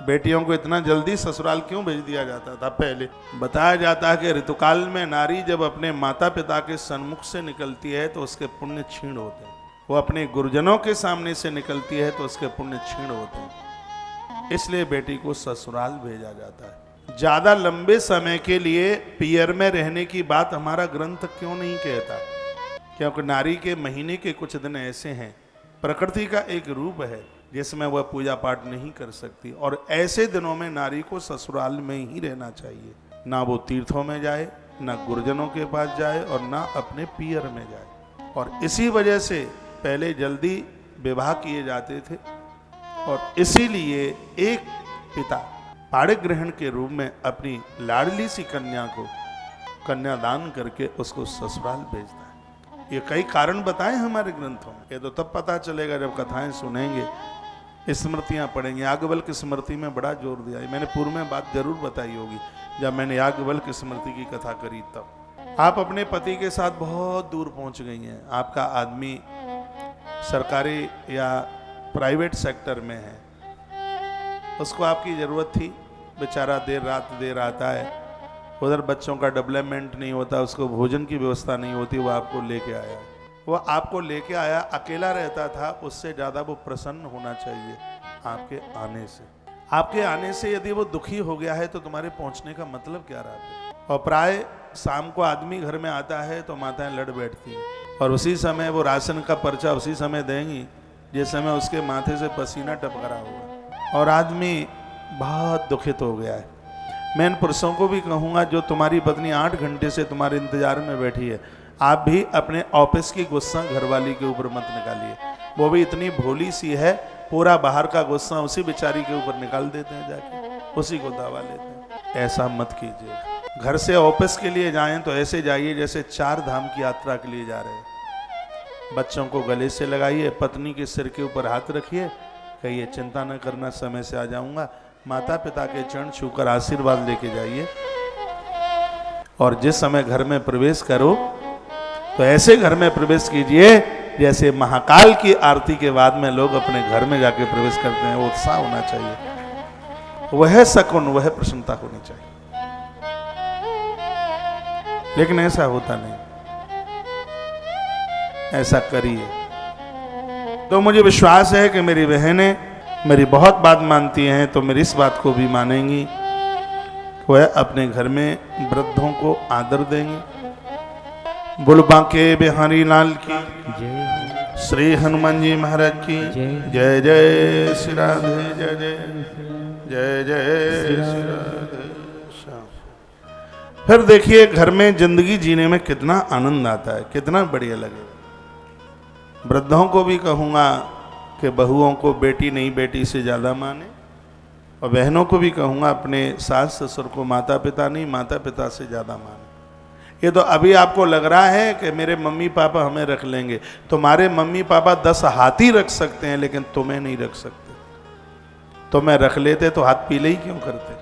बेटियों को इतना जल्दी ससुराल क्यों भेज दिया जाता था? पहले बताया जाता है कि ऋतुकाल में नारी जब अपने माता पिता के सन्मुख से निकलती है तो उसके पुण्य क्षीण होते हैं, वो अपने गुरुजनों के सामने से निकलती है तो उसके पुण्य क्षीण होते हैं, इसलिए बेटी को ससुराल भेजा जाता है। ज्यादा लंबे समय के लिए पियर में रहने की बात हमारा ग्रंथ क्यों नहीं कहता? क्योंकि नारी के महीने के कुछ दिन ऐसे हैं, प्रकृति का एक रूप है जिसमें वह पूजा पाठ नहीं कर सकती, और ऐसे दिनों में नारी को ससुराल में ही रहना चाहिए। ना वो तीर्थों में जाए, ना गुरुजनों के पास जाए, और ना अपने पियर में जाए। और इसी वजह से पहले जल्दी विवाह किए जाते थे, और इसीलिए एक पिता पाड़े ग्रहण के रूप में अपनी लाडली सी कन्या को कन्यादान करके उसको ससुराल भेजता है। ये कई कारण बताए हमारे ग्रंथों में। ये तो तब पता चलेगा जब कथाएं सुनेंगे, स्मृतियां पढ़ेंगे। याज्ञवल्क्य स्मृति में बड़ा जोर दिया है, मैंने पूर्व में बात जरूर बताई होगी जब मैंने याज्ञवल्क्य स्मृति की कथा करी। तब आप अपने पति के साथ बहुत दूर पहुंच गई हैं, आपका आदमी सरकारी या प्राइवेट सेक्टर में है, उसको आपकी जरूरत थी, बेचारा देर आता है, उधर बच्चों का डेवलपमेंट नहीं होता, उसको भोजन की व्यवस्था नहीं होती, वो आपको लेके आया। वो आपको लेके आया, अकेला रहता था, उससे ज़्यादा वो प्रसन्न होना चाहिए आपके आने से। आपके आने से यदि वो दुखी हो गया है तो तुम्हारे पहुंचने का मतलब क्या रहा? और प्राय शाम को आदमी घर में आता है तो माताएं लड़ बैठती हैं, और उसी समय वो राशन का पर्चा उसी समय देंगी जिस समय उसके माथे से पसीना टपकरा हुआ, और आदमी बहुत दुखित हो गया है। मैं इन पुरुषों को भी कहूँगा, जो तुम्हारी पत्नी 8 घंटे से तुम्हारे इंतजार में बैठी है, आप भी अपने ऑफिस की गुस्सा घरवाली के ऊपर मत निकालिए। वो भी इतनी भोली सी है, पूरा बाहर का गुस्सा उसी बेचारी के ऊपर निकाल देते हैं, जाके उसी को दावा लेते हैं। ऐसा मत कीजिए। घर से ऑफिस के लिए जाएं तो ऐसे जाइए जैसे 4 धाम की यात्रा के लिए जा रहे हैं। बच्चों को गले से लगाइए, पत्नी के सिर के ऊपर हाथ रखिए, कहिए चिंता न करना, समय से आ जाऊंगा। माता पिता के चरण छूकर आशीर्वाद लेके जाइए, और जिस समय घर में प्रवेश करो तो ऐसे घर में प्रवेश कीजिए जैसे महाकाल की आरती के बाद में लोग अपने घर में जाके प्रवेश करते हैं। वो उत्साह होना चाहिए, वह सकुन, वह प्रसन्नता होनी चाहिए, लेकिन ऐसा होता नहीं। ऐसा करिए तो मुझे विश्वास है कि मेरी बहनें मेरी बहुत बात मानती हैं, तो मेरी इस बात को भी मानेंगी, वह अपने घर में वृद्धों को आदर देंगे। बुलबा के बिहारी लाल की जय, श्री हनुमान जी महाराज की जय। जय श्री राधे, जय जय जय जय श्री राधे। फिर देखिए घर में जिंदगी जीने में कितना आनंद आता है, कितना बढ़िया लगे। वृद्धों को भी कहूँगा कि बहुओं को बेटी नहीं बेटी से ज़्यादा माने, और बहनों को भी कहूँगा अपने सास ससुर को माता पिता नहीं माता पिता से ज़्यादा माने। ये तो अभी आपको लग रहा है कि मेरे मम्मी पापा हमें रख लेंगे, तुम्हारे मम्मी पापा 10 हाथी रख सकते हैं लेकिन तुम्हें नहीं रख सकते। तुम्हें रख लेते तो हाथ पीले ही क्यों करते?